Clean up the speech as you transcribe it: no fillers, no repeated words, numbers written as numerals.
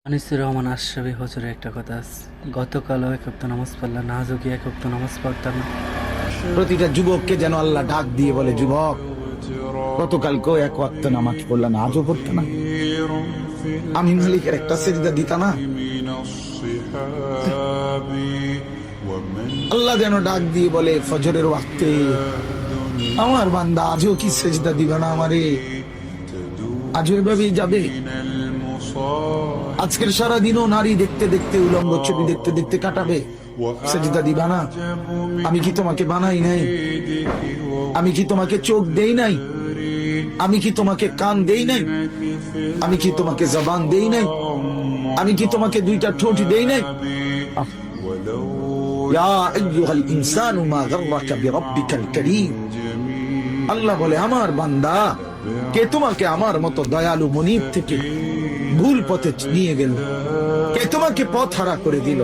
আনিসুর রহমান আশরাফি হুজুরের একটা কথা আছে, গতকালও এক ওয়াক্ত নামাজ পড়লাম না, আজও কি এক ওয়াক্ত নামাজ পড়তাম না। প্রতিটা যুবককে যেন আল্লাহ ডাক দিয়ে বলে, যুবক, গতকালকেও এক ওয়াক্ত নামাজ পড়লা না, আজও পড়তে না। আমি মালিকের একটা সেজদা দিতা না। আল্লাহ যেন ডাক দিয়ে বলে ফজরের ওয়াক্তে, আমার বান্দা আজও কি সেজদা দিবা না আমারে? আজও এভাবেই যাবে? আজকের সারাদিনও নারী দেখতে দেখতে, উলঙ্গ ছবি দেখতে দেখতে কাটাবে, সেজদা দিবা না? আমি কি তোমাকে বানাই নাই? আমি কি তোমাকে চোখ দেই নাই? আমি কি তোমাকে কান দেই নাই? আমি কি তোমাকে জবান দেই নাই? আমি কি তোমাকে দুইটা ঠোঁট দেই নাই? ইয়া আইয়ুহাল ইনসানু মা গাররাকা বিরাব্বিকাল কারীম। আল্লাহ বলে, আমার বান্দা, কে তোমাকে আমার মতো দয়ালু মনিব থেকে ভুল পথে নিয়ে গেল? কে তোমাকে পথ হারা করে দিল?